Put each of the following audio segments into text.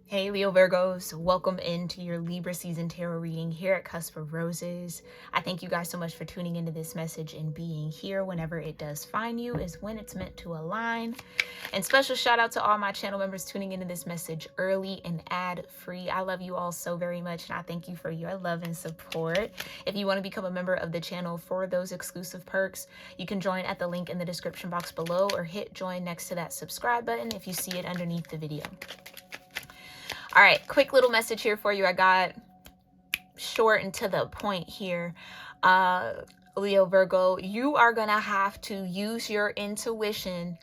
Hey Leo Virgos, welcome into your Libra season tarot reading here at Cusp of Roses. I thank you guys so much for tuning into this message and being here whenever it does find you is when it's meant to align. And special shout out to all my channel members tuning into this message early and ad free. I love you all so very much and I thank you for your love and support. If you want to become a member of the channel for those exclusive perks, you can join at the link in the description box below or hit join next to that subscribe button if you see it underneath the video. All right, quick little message here for you. I got short and to the point here. Leo Virgo, you are going to have to use your intuition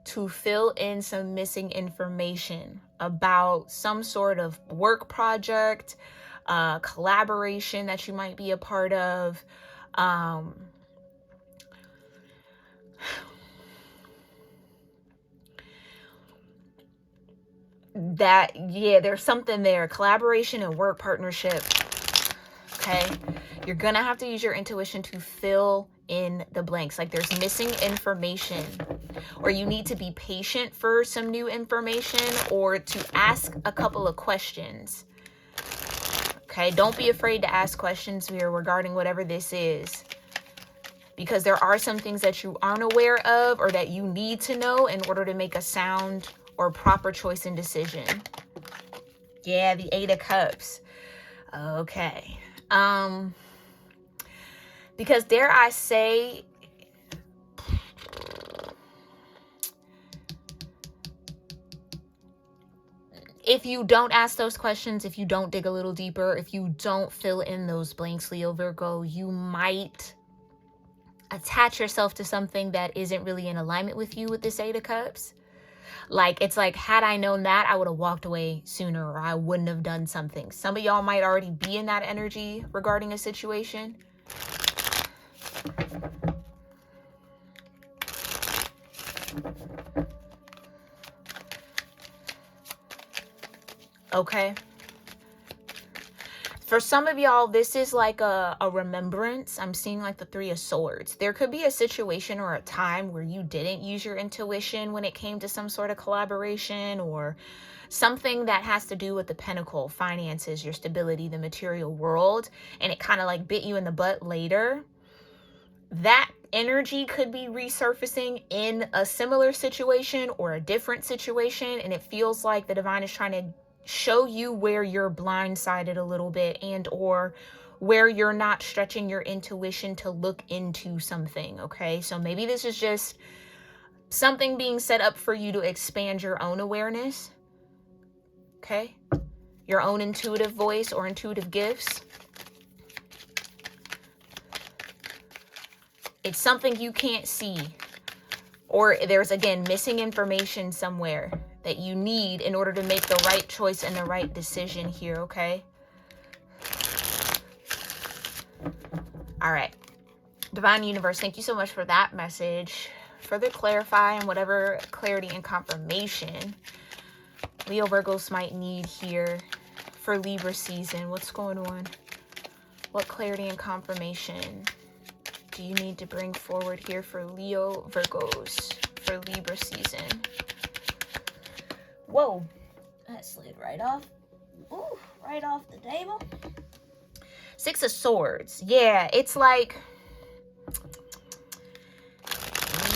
to fill in some missing information about some sort of work project, collaboration that you might be a part of. There's something there. Collaboration and work partnership. Okay. You're going to have to use your intuition to fill in the blanks. Like there's missing information, or you need to be patient for some new information, or to ask a couple of questions. Okay. Don't be afraid to ask questions here regarding whatever this is, because there are some things that you aren't aware of or that you need to know in order to make a sound or proper choice and decision. Yeah, the 8 of Cups. Okay. Because dare I say, if you don't ask those questions, if you don't dig a little deeper, if you don't fill in those blanks, Leo Virgo, you might attach yourself to something that isn't really in alignment with you with this 8 of Cups. Like, it's like, had I known that, I would have walked away sooner, or I wouldn't have done something. Some of y'all might already be in that energy regarding a situation. Okay. For some of y'all, this is like a remembrance. I'm seeing like the 3 of Swords. There could be a situation or a time where you didn't use your intuition when it came to some sort of collaboration, or something that has to do with the pentacle, finances, your stability, the material world, and it kind of like bit you in the butt later. That energy could be resurfacing in a similar situation or a different situation, and it feels like the divine is trying to show you where you're blindsided a little bit, and or where you're not stretching your intuition to look into something. Okay, so maybe this is just something being set up for you to expand your own awareness. Okay, your own intuitive voice or intuitive gifts. It's something you can't see, or there's, again, missing information somewhere that you need in order to make the right choice and the right decision here, okay? All right. Divine Universe, thank you so much for that message. Further clarify and whatever clarity and confirmation Leo Virgos might need here for Libra season. What's going on? What clarity and confirmation do you need to bring forward here for Leo Virgos for Libra season? Whoa, that slid right off. Ooh, right off the table. 6 of Swords. Yeah, it's like,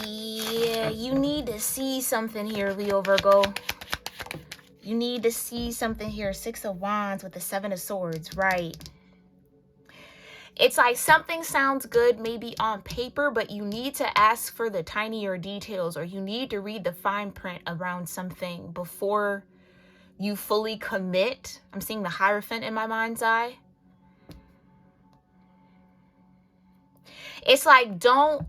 yeah, you need to see something here, Leo Virgo. You need to see something here. 6 of Wands with the 7 of Swords, right? It's like something sounds good maybe on paper, but you need to ask for the tinier details, or you need to read the fine print around something before you fully commit. I'm seeing the Hierophant in my mind's eye. It's like, don't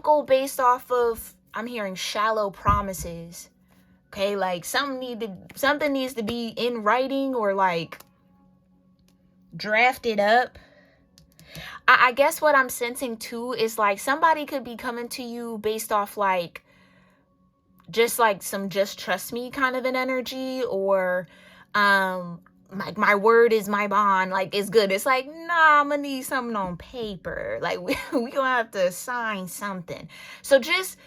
go based off of, I'm hearing shallow promises. Okay, like something needs to be in writing, or like drafted up. I guess what I'm sensing too is like somebody could be coming to you based off like just like some just trust me kind of an energy, or like my word is my bond, like it's good. It's like, nah, I'm gonna need something on paper. Like we gonna have to sign something. So just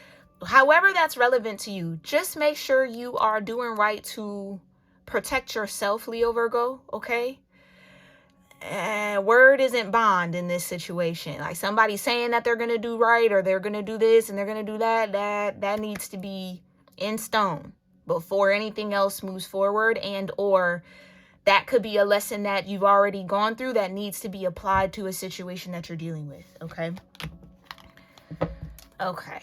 however that's relevant to you, just make sure you are doing right to protect yourself, Leo Virgo, okay? Word isn't bond in this situation. Like somebody saying that they're going to do right or they're going to do this and they're going to do that needs to be in stone before anything else moves forward, and or that could be a lesson that you've already gone through that needs to be applied to a situation that you're dealing with, okay? Okay.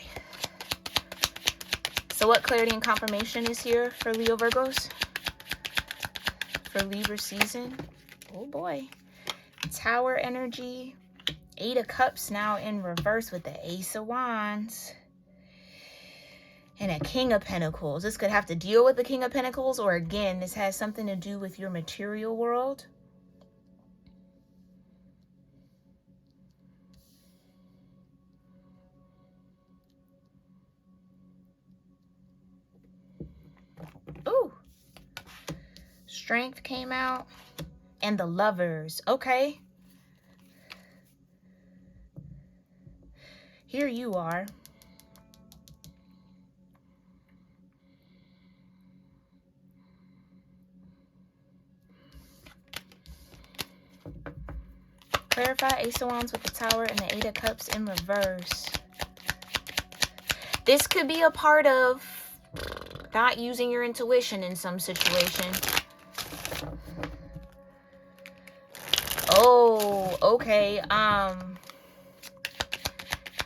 So what clarity and confirmation is here for Leo Virgos? For Libra season? Oh boy. Tower energy. 8 of Cups now in reverse with the Ace of Wands. And a King of Pentacles. This could have to deal with the King of Pentacles, or again, this has something to do with your material world. Ooh. Strength came out. And the Lovers. Okay. Here you are. Clarify Ace of Wands with the Tower and the 8 of Cups in reverse. This could be a part of not using your intuition in some situation. Oh, okay.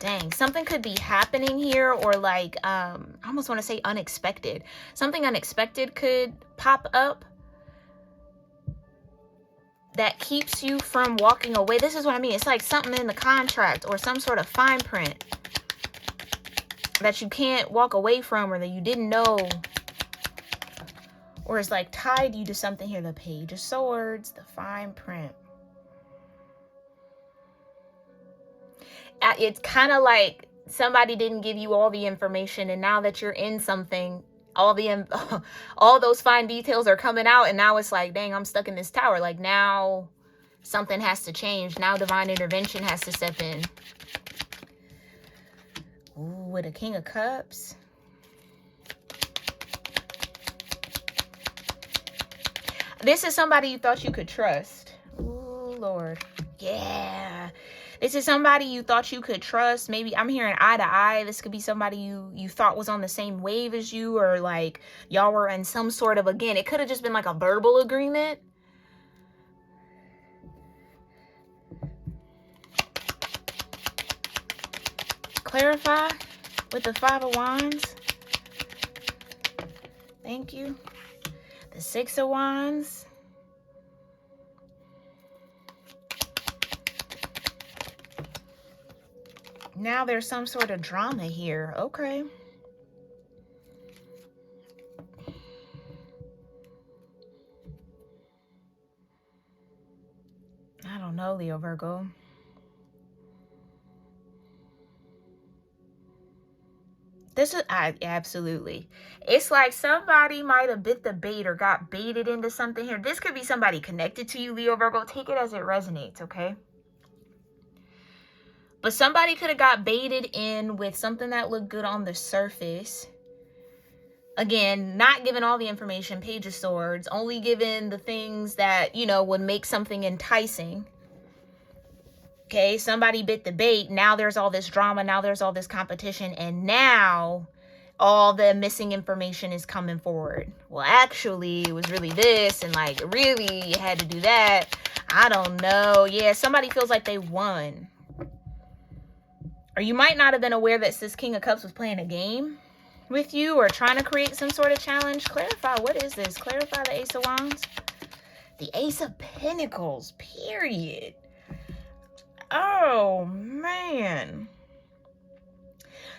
Dang, something could be happening here, or like, I almost want to say unexpected. Something unexpected could pop up that keeps you from walking away. This is what I mean. It's like something in the contract or some sort of fine print that you can't walk away from, or that you didn't know, or it's like tied you to something here. The Page of Swords, the fine print. It's kind of like somebody didn't give you all the information, and now that you're in something, all those fine details are coming out, and now it's like, dang, I'm stuck in this tower. Like now something has to change. Now divine intervention has to step in. Ooh, with a King of Cups. This is somebody you thought you could trust. Ooh, Lord. Yeah. This is somebody you thought you could trust. Maybe I'm hearing eye to eye. This could be somebody you thought was on the same wave as you, or like y'all were in some sort of, again, it could have just been like a verbal agreement. Clarify with the 5 of Wands. Thank you. The 6 of Wands. Now there's some sort of drama here. Okay. I don't know, Leo Virgo. This is, absolutely. It's like somebody might have bit the bait or got baited into something here. This could be somebody connected to you, Leo Virgo. Take it as it resonates, okay? But somebody could have got baited in with something that looked good on the surface. Again, not given all the information, Page of Swords, only given the things that, you know, would make something enticing. Okay, somebody bit the bait. Now there's all this drama. Now there's all this competition. And now all the missing information is coming forward. Well, actually, it was really this. And like, really, you had to do that. I don't know. Yeah, somebody feels like they won. Or you might not have been aware that this King of Cups was playing a game with you or trying to create some sort of challenge. Clarify, what is this? Clarify the Ace of Wands. The Ace of Pentacles, period. Oh, man.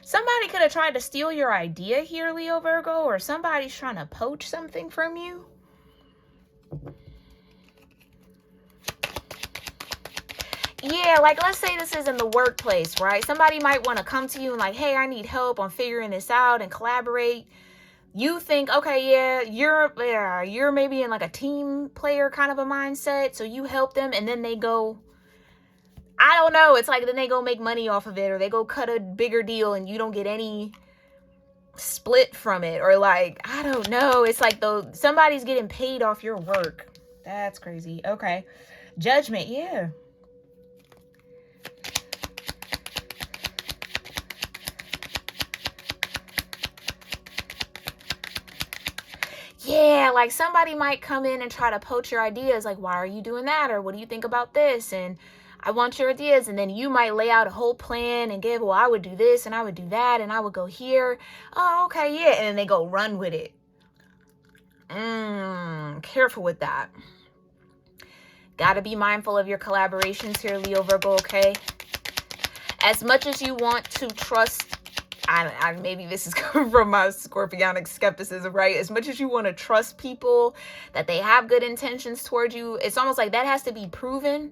Somebody could have tried to steal your idea here, Leo Virgo, or somebody's trying to poach something from you. Yeah, like let's say this is in the workplace, right? Somebody might want to come to you and like, hey, I need help on figuring this out and collaborate. You think, okay, yeah, you're maybe in like a team player kind of a mindset. So you help them and then they go, I don't know. It's like then they go make money off of it, or they go cut a bigger deal and you don't get any split from it, or like, I don't know. It's like though somebody's getting paid off your work. That's crazy. Okay. Judgment. Yeah. Yeah, like somebody might come in and try to poach your ideas, like, why are you doing that? Or what do you think about this? And I want your ideas. And then you might lay out a whole plan and give, well, I would do this and I would do that and I would go here. Oh, okay, yeah. And then they go run with it. Careful with that. Gotta be mindful of your collaborations here, Leo, Virgo, okay? As much as you want to trust, maybe this is coming from my scorpionic skepticism, right? As much as you want to trust people, that they have good intentions towards you, it's almost like that has to be proven.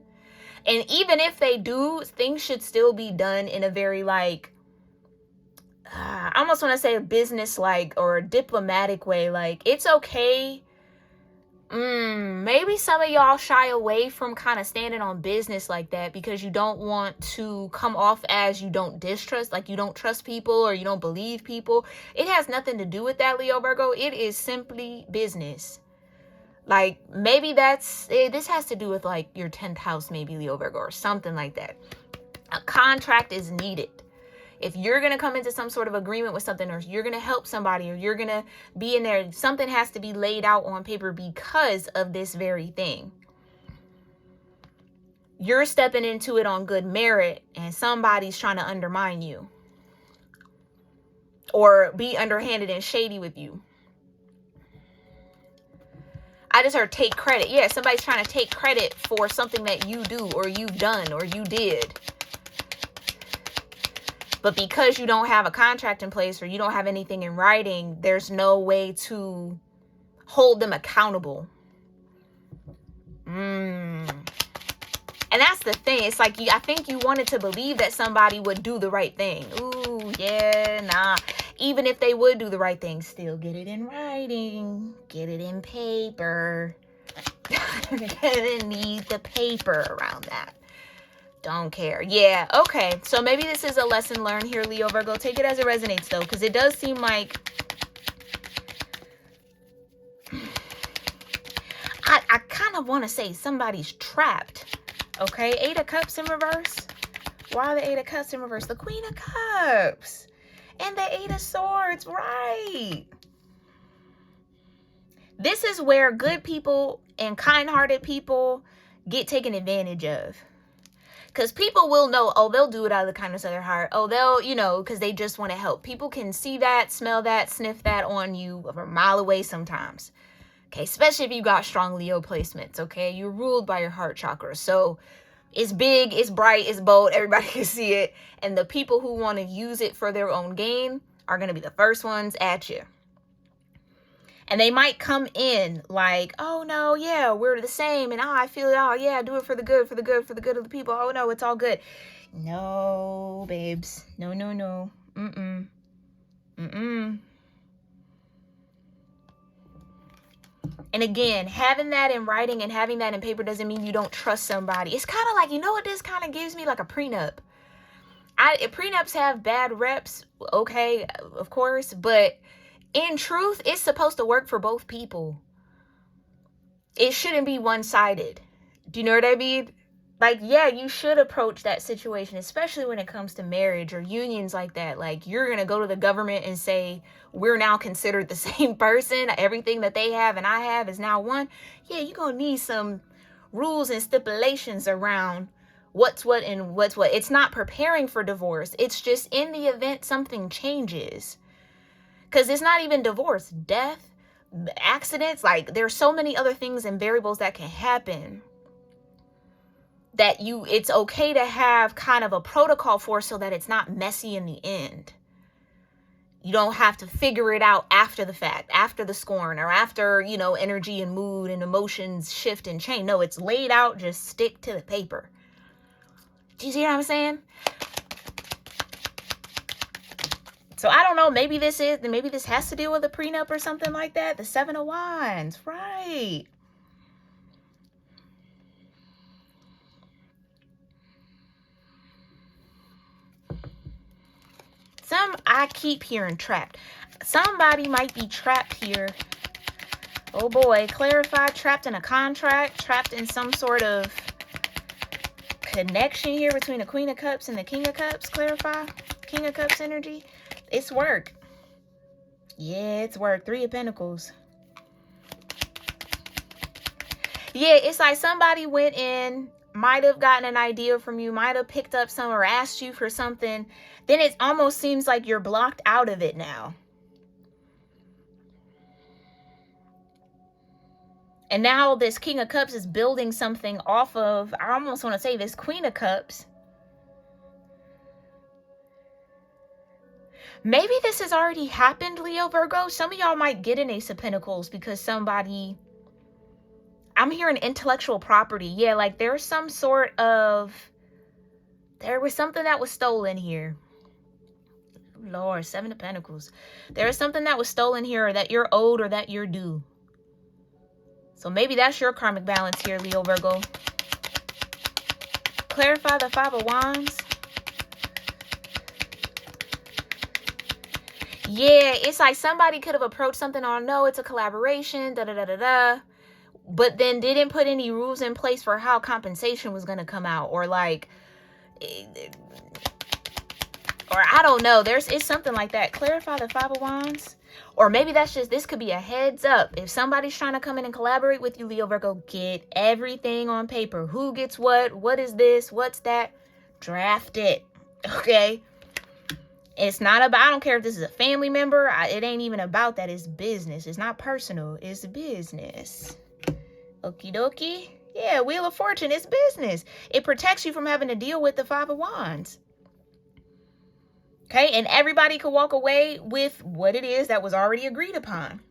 And even if they do, things should still be done in a very like, I almost want to say a business-like or a diplomatic way. Like, it's okay. Maybe some of y'all shy away from kind of standing on business like that because you don't want to come off as you don't distrust, like you don't trust people or you don't believe people. It has nothing to do with that, Leo, Virgo. It is simply business. Like, maybe this has to do with like your 10th house, maybe, Leo, Virgo, or something like that. A contract is needed. If you're going to come into some sort of agreement with something, or you're going to help somebody, or you're going to be in there, something has to be laid out on paper because of this very thing. You're stepping into it on good merit, and somebody's trying to undermine you or be underhanded and shady with you. I just heard take credit. Yeah, somebody's trying to take credit for something that you do or you've done or you did. But because you don't have a contract in place or you don't have anything in writing, there's no way to hold them accountable. And that's the thing. It's like, I think you wanted to believe that somebody would do the right thing. Ooh, yeah, nah. Even if they would do the right thing, still get it in writing. Get it in paper. You're gonna need the paper around that. Don't care. Yeah, okay. So maybe this is a lesson learned here, Leo, Virgo. Take it as it resonates, though, because it does seem like I kind of want to say somebody's trapped. Okay, 8 of Cups in reverse. Why the 8 of Cups in reverse? The Queen of Cups and the 8 of Swords, right? This is where good people and kind-hearted people get taken advantage of. Because people will know, oh, they'll do it out of the kindness of their heart. Oh, they'll, because they just want to help. People can see that, smell that, sniff that on you from a mile away sometimes. Okay, especially if you got strong Leo placements, okay? You're ruled by your heart chakra. So it's big, it's bright, it's bold. Everybody can see it. And the people who want to use it for their own gain are going to be the first ones at you. And they might come in like, oh, no, yeah, we're the same. And I feel it. Oh, yeah, do it for the good, for the good, for the good of the people. Oh, no, it's all good. No, babes. No, no, no. Mm-mm. Mm-mm. And again, having that in writing and having that in paper doesn't mean you don't trust somebody. It's kind of like, you know what this kind of gives me? Like a prenup. Prenups have bad reps, okay, of course, but in truth, it's supposed to work for both people. It shouldn't be one-sided. Do you know what I mean? Like, yeah, you should approach that situation, especially when it comes to marriage or unions like that. Like, you're going to go to the government and say, we're now considered the same person. Everything that they have and I have is now one. Yeah, you're going to need some rules and stipulations around what's what and what's what. It's not preparing for divorce. It's just in the event something changes. Because it's not even divorce, death, accidents. Like, there's so many other things and variables that can happen that it's okay to have kind of a protocol for, so that it's not messy in the end. You don't have to figure it out after the fact, after the scorn, or after, energy and mood and emotions shift and change. No, it's laid out. Just stick to the paper. Do you see what I'm saying? So I don't know, maybe this has to deal with a prenup or something like that. The 7 of Wands, right? I keep hearing trapped. Somebody might be trapped here. Oh boy, clarify, trapped in a contract, trapped in some sort of connection here between the Queen of Cups and the King of Cups. Clarify, King of Cups energy. It's work. Yeah, it's work. 3 of Pentacles. Yeah, it's like somebody went in, might have gotten an idea from you, might have picked up some or asked you for something. Then it almost seems like you're blocked out of it now. And now this King of Cups is building something off of, I almost want to say, this Queen of Cups. Maybe this has already happened, Leo, Virgo. Some of y'all might get an Ace of Pentacles because somebody, I'm hearing intellectual property. Yeah, like there's some sort of, there was something that was stolen here. Lord, 7 of Pentacles. There is something that was stolen here, or that you're owed, or that you're due. So maybe that's your karmic balance here, Leo, Virgo. Clarify the 5 of Wands. Yeah, it's like somebody could have approached something on, no, it's a collaboration, da-da-da-da-da. But then didn't put any rules in place for how compensation was going to come out. Or like, or I don't know. It's something like that. Clarify the 5 of Wands. Or maybe that's just, this could be a heads up. If somebody's trying to come in and collaborate with you, Leo, Virgo, get everything on paper. Who gets what is this, what's that? Draft it, okay? It's not about, I don't care if this is a family member. It ain't even about that. It's business. It's not personal. It's business. Okie dokie. Yeah, Wheel of Fortune, it's business. It protects you from having to deal with the 5 of Wands. Okay, and everybody could walk away with what it is that was already agreed upon.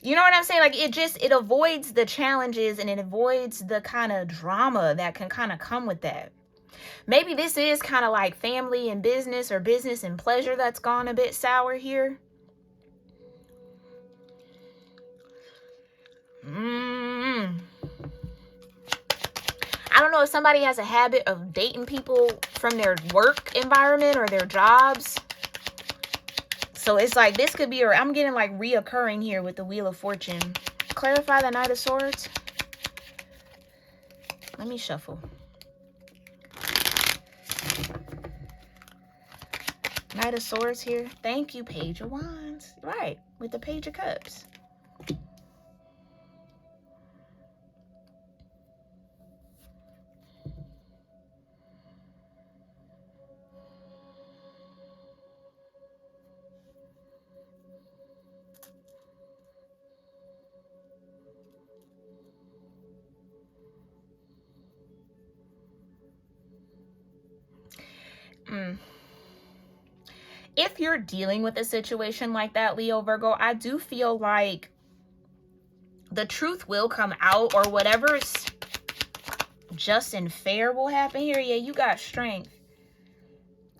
You know what I'm saying? Like it avoids the challenges, and it avoids the kind of drama that can kind of come with that. Maybe this is kind of like family and business, or business and pleasure that's gone a bit sour here. I don't know if somebody has a habit of dating people from their work environment or their jobs. So it's like this could be, or I'm getting like reoccurring here with the Wheel of Fortune. Clarify the Knight of Swords. Let me shuffle. Knight of Swords here. Thank you, Page of Wands. Right, with the Page of Cups. If you're dealing with a situation like that, Leo, Virgo, I do feel like the truth will come out, or whatever's just and fair will happen here. Yeah, you got strength.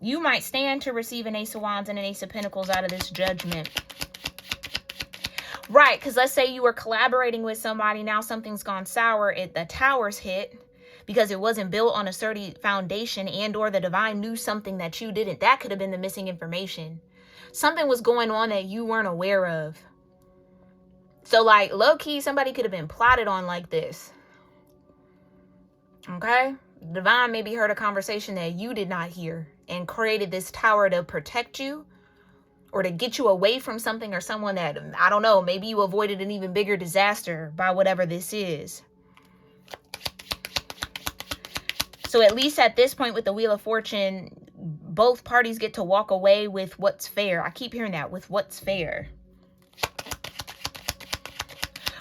You might stand to receive an Ace of Wands and an Ace of Pentacles out of this judgment. Right, because let's say you were collaborating with somebody, now something's gone sour, the towers hit because it wasn't built on a sturdy foundation, and or the divine knew something that you didn't. That could have been the missing information. Something was going on that you weren't aware of. So like low-key, somebody could have been plotted on like this. Okay? Divine maybe heard a conversation that you did not hear and created this tower to protect you, or to get you away from something or someone that, I don't know, maybe you avoided an even bigger disaster by whatever this is. So at least at this point with the Wheel of Fortune, both parties get to walk away with what's fair. I keep hearing that, with what's fair.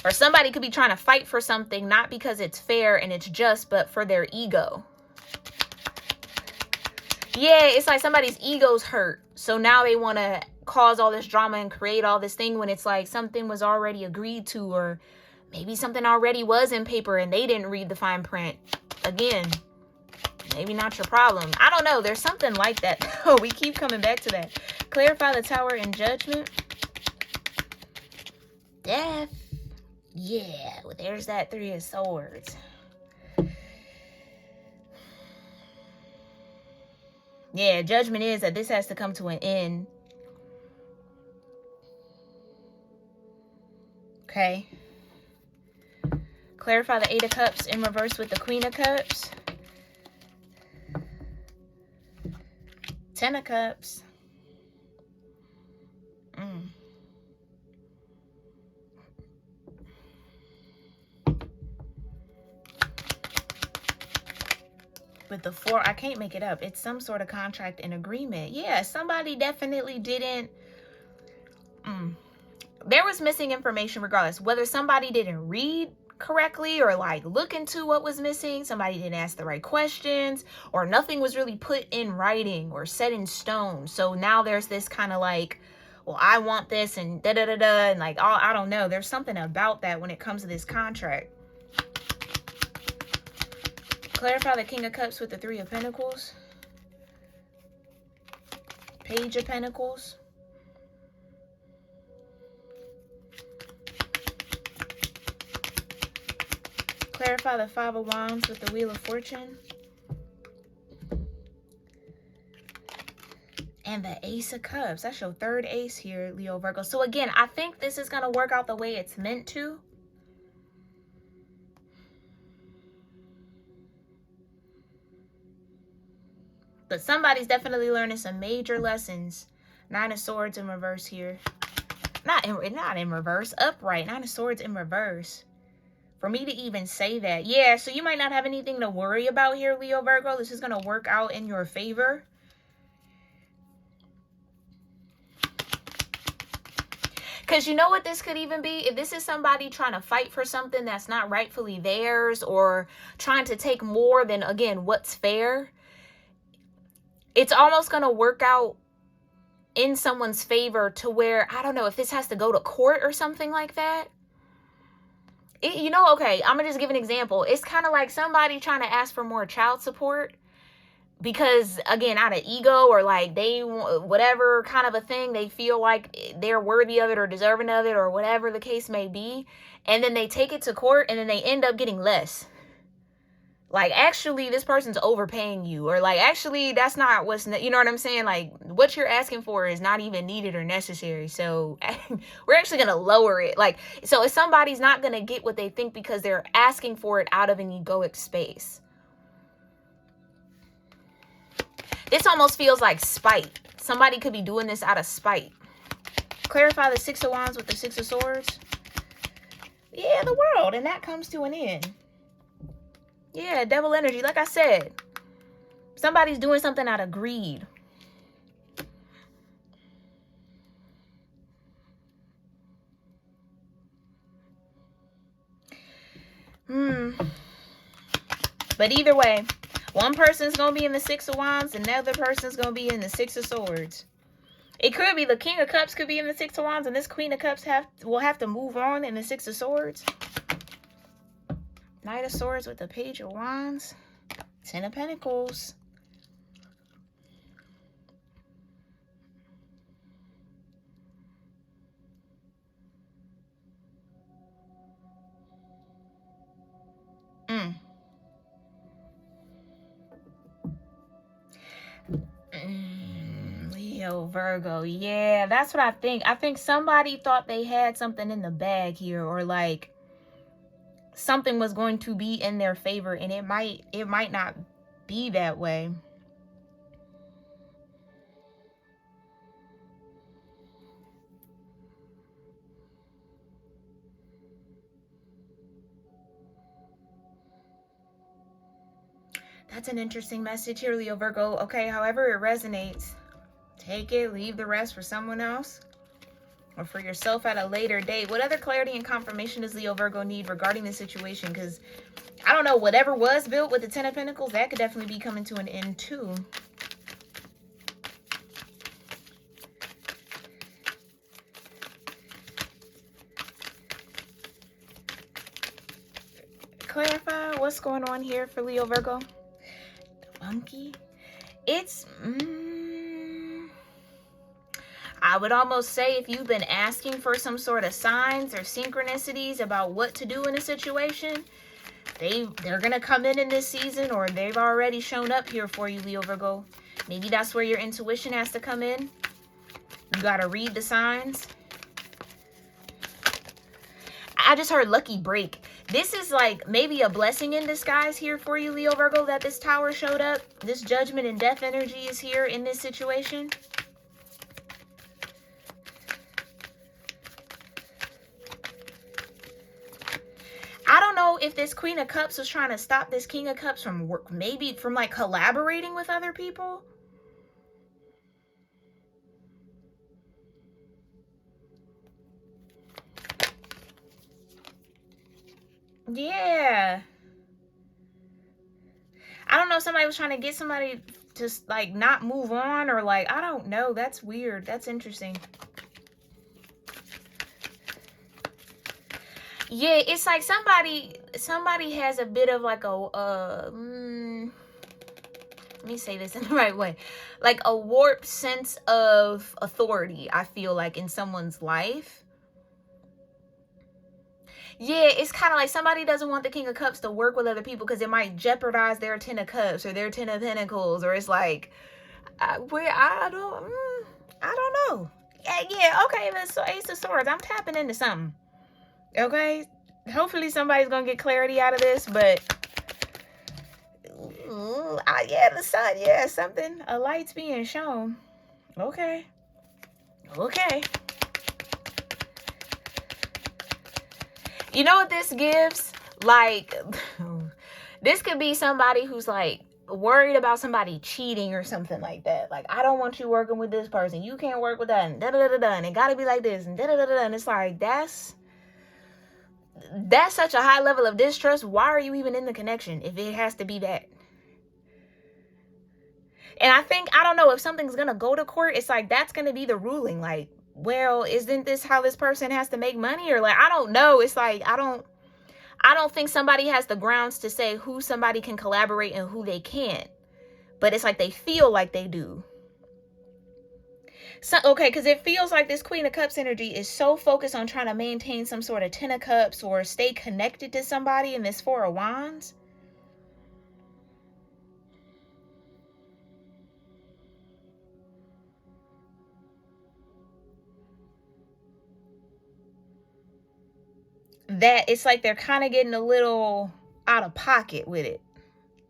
Or somebody could be trying to fight for something, not because it's fair and it's just, but for their ego. Yeah, it's like somebody's ego's hurt. So now they want to cause all this drama and create all this thing when it's like something was already agreed to, or maybe something already was in paper and they didn't read the fine print. Again, maybe not your problem. I don't know. There's something like that. Oh, we keep coming back to that. Clarify the Tower and Judgment. Death. Yeah, well, there's that 3 of Swords. Yeah, judgment is that this has to come to an end. Okay. Clarify the 8 of Cups in reverse with the Queen of Cups. 10 of Cups. With the 4, I can't make it up. It's some sort of contract and agreement. Yeah, somebody definitely didn't. There was missing information regardless. Whether somebody didn't read correctly or like look into what was missing, somebody didn't ask the right questions, or nothing was really put in writing or set in stone. So now there's this kind of like, well, I want this and da-da-da-da, and like, oh, I don't know. There's something about that when it comes to this contract. Clarify the King of Cups with the 3 of Pentacles. Page of Pentacles. Clarify the 5 of Wands with the Wheel of Fortune. And the Ace of Cups. That's your 3rd ace here, Leo Virgo. So again, I think this is going to work out the way it's meant to. But somebody's definitely learning some major lessons. 9 of Swords in reverse here. Not in reverse. Upright. 9 of Swords in reverse. For me to even say that. Yeah, so you might not have anything to worry about here, Leo Virgo. This is going to work out in your favor. Because you know what this could even be? If this is somebody trying to fight for something that's not rightfully theirs, or trying to take more than, again, what's fair, it's almost going to work out in someone's favor to where, I don't know, if this has to go to court or something like that. You know, okay, I'm going to just give an example. It's kind of like somebody trying to ask for more child support because, again, out of ego or like they, whatever kind of a thing, they feel like they're worthy of it or deserving of it or whatever the case may be. And then they take it to court and then they end up getting less. Like, actually, this person's overpaying you. Or, like, actually, that's not what's, you know what I'm saying? Like, what you're asking for is not even needed or necessary. So, we're actually going to lower it. Like, so if somebody's not going to get what they think because they're asking for it out of an egoic space. This almost feels like spite. Somebody could be doing this out of spite. Clarify the 6 of Wands with the 6 of Swords. Yeah, the world. And that comes to an end. Yeah, devil energy. Like I said, somebody's doing something out of greed. But either way, one person's going to be in the 6 of Wands, and the other person's going to be in the 6 of Swords. It could be the King of Cups could be in the 6 of Wands, and this Queen of Cups will have to move on in the 6 of Swords. Knight of Swords with the Page of Wands. 10 of Pentacles. Leo, Virgo. Yeah, that's what I think. I think somebody thought they had something in the bag here, or like something was going to be in their favor, and it might not be that way. That's an interesting message here, Leo, Virgo. Okay, however it resonates, take it, leave the rest for someone else or for yourself at a later date. What other clarity and confirmation does Leo, Virgo need regarding the situation? Because I don't know, whatever was built with the 10 of Pentacles, that could definitely be coming to an end too. Clarify what's going on here for Leo, Virgo. The monkey. It's... I would almost say if you've been asking for some sort of signs or synchronicities about what to do in a situation, they're going to come in this season, or they've already shown up here for you, Leo, Virgo. Maybe that's where your intuition has to come in. You got to read the signs. I just heard lucky break. This is like maybe a blessing in disguise here for you, Leo Virgo, that this tower showed up. This judgment and death energy is here in this situation. I don't know if this Queen of Cups was trying to stop this King of Cups from work, maybe from like collaborating with other people. Yeah. I don't know if somebody was trying to get somebody to like not move on, or like, I don't know. That's weird. That's interesting. Yeah, it's like somebody has a bit of like a let me say this in the right way, like a warped sense of authority, I feel like, in someone's life. Yeah, it's kind of like somebody doesn't want the King of Cups to work with other people because it might jeopardize their Ten of Cups or their Ten of Pentacles, or it's like, I don't know. Yeah, okay, so Ace of Swords, I'm tapping into something. Okay, hopefully somebody's gonna get clarity out of this, but yeah, the sun, yeah, something, a light's being shown. Okay. You know what this gives? Like, this could be somebody who's like worried about somebody cheating or something like that. Like, I don't want you working with this person. You can't work with that. And da-da-da-da-da. And it got to be like this. And da-da-da-da-da. And it's like, that's such a high level of distrust. Why are you even in the connection if it has to be that? And I think, I don't know, if something's going to go to court, it's like, that's going to be the ruling. Like, well, isn't this how this person has to make money? Or like, I don't know. It's like, I don't think somebody has the grounds to say who somebody can collaborate and who they can't. But it's like they feel like they do. So, okay, because it feels like this Queen of Cups energy is so focused on trying to maintain some sort of Ten of Cups or stay connected to somebody in this Four of Wands. That it's like they're kind of getting a little out of pocket with it.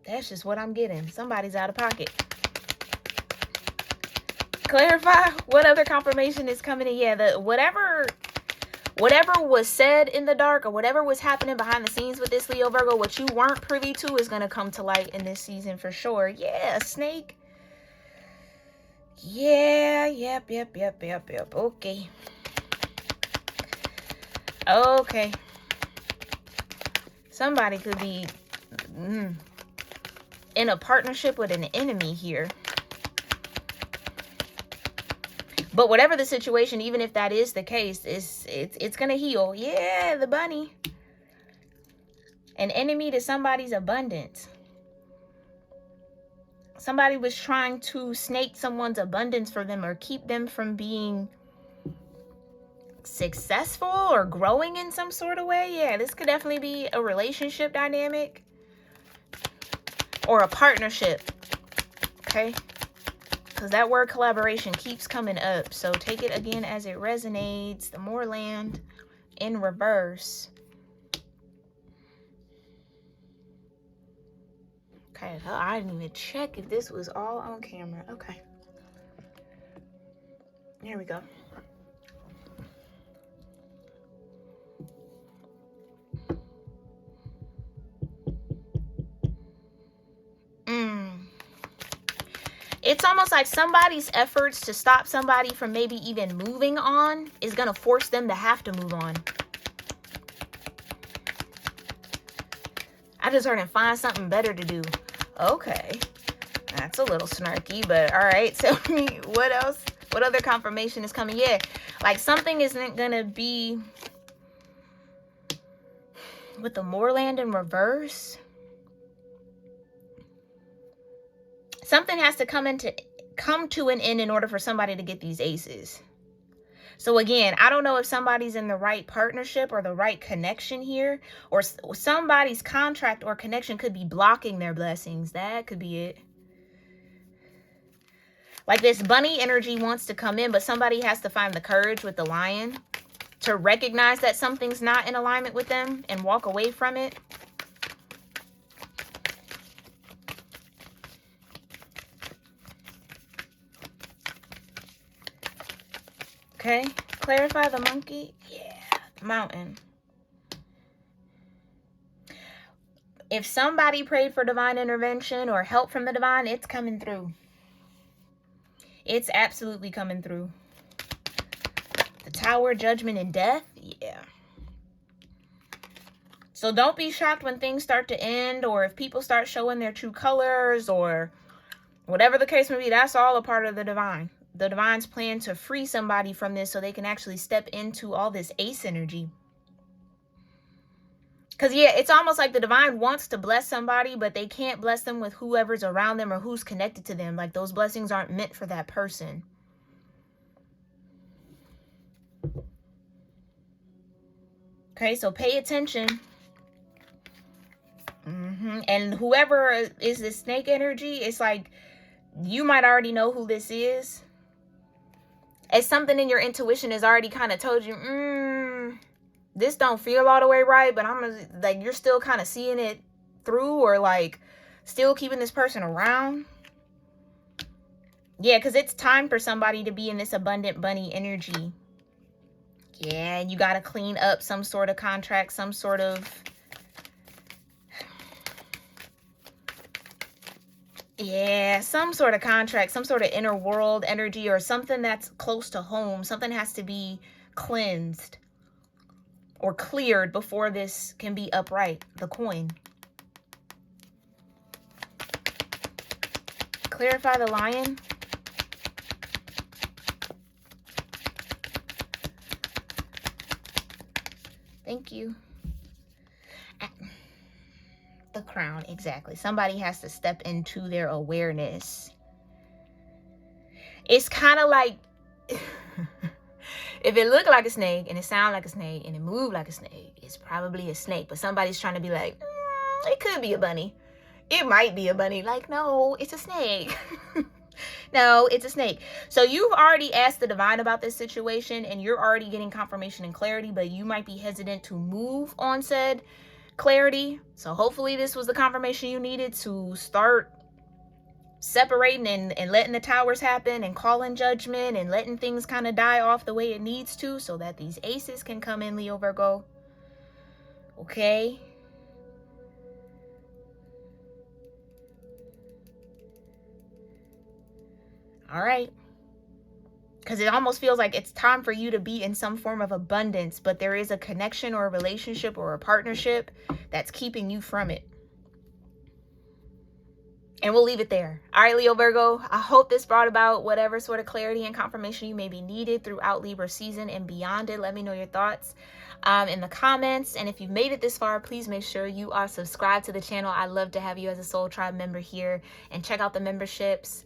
That's just what I'm getting. Somebody's out of pocket. Clarify what other confirmation is coming in. Yeah, the whatever was said in the dark, or whatever was happening behind the scenes with this Leo Virgo, what you weren't privy to is going to come to light in this season for sure. Yeah, snake. Yeah, yep. Okay. Somebody could be in a partnership with an enemy here. But whatever the situation, even if that is the case, it's going to heal. Yeah, the bunny. An enemy to somebody's abundance. Somebody was trying to snake someone's abundance for them, or keep them from being successful or growing in some sort of way. Yeah, this could definitely be a relationship dynamic or a partnership. Okay, because that word collaboration keeps coming up, so take it again as it resonates. The Moorland in reverse. Okay, I didn't even check if this was all on camera. Okay, here we go. It's almost like somebody's efforts to stop somebody from maybe even moving on is going to force them to have to move on. I just heard him find something better to do. Okay. That's a little snarky, but all right. Tell me what else? What other confirmation is coming? Yeah. Like something isn't going to be with the Moorland in reverse. Something has to come to an end in order for somebody to get these aces. So again, I don't know if somebody's in the right partnership or the right connection here, or somebody's contract or connection could be blocking their blessings. That could be it. Like this bunny energy wants to come in, but somebody has to find the courage with the lion to recognize that something's not in alignment with them and walk away from it. Okay, clarify the monkey. Yeah, the mountain. If somebody prayed for divine intervention or help from the divine, it's coming through. It's absolutely coming through. The Tower, judgment, and death. Yeah. So don't be shocked when things start to end, or if people start showing their true colors, or whatever the case may be. That's all a part of the divine. The divine's plan to free somebody from this so they can actually step into all this ace energy. Because, yeah, it's almost like the divine wants to bless somebody, but they can't bless them with whoever's around them or who's connected to them. Like, those blessings aren't meant for that person. Okay, so pay attention. And whoever is the snake energy, it's like you might already know who this is. It's something in your intuition has already kind of told you, this don't feel all the way right, but like, you're still kind of seeing it through, or like still keeping this person around. Yeah, because it's time for somebody to be in this abundant bunny energy. Yeah, you got to clean up some sort of contract, some sort of... Yeah, some sort of contract, some sort of inner world energy, or something that's close to home. Something has to be cleansed or cleared before this can be upright. The coin. Clarify the lion. Thank you. The crown, exactly. Somebody has to step into their awareness. It's kind of like if it looked like a snake and it sounded like a snake and it moved like a snake, it's probably a snake. But somebody's trying to be like, it could be a bunny. It might be a bunny. Like, no, it's a snake. No, it's a snake. So you've already asked the divine about this situation and you're already getting confirmation and clarity, but you might be hesitant to move on said clarity. So hopefully this was the confirmation you needed to start separating and letting the towers happen and calling judgment and letting things kind of die off the way it needs to, so that these aces can come in, Leo Virgo. Okay. All right. Because it almost feels like it's time for you to be in some form of abundance, but there is a connection or a relationship or a partnership that's keeping you from it. And we'll leave it there. All right, Leo Virgo, I hope this brought about whatever sort of clarity and confirmation you may be needed throughout Libra season and beyond it. Let me know your thoughts in the comments. And if you've made it this far, please make sure you are subscribed to the channel. I'd love to have you as a Soul Tribe member here, and check out the memberships.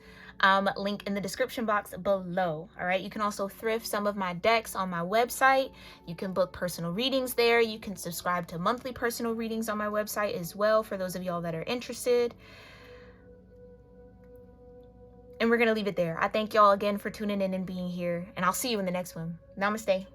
Link in the description box below. All right, you can also thrift some of my decks on my website. You can book personal readings there. You can subscribe to monthly personal readings on my website as well, for those of y'all that are interested. And we're gonna leave it there. I thank y'all again for tuning in and being here, and I'll see you in the next one. Namaste.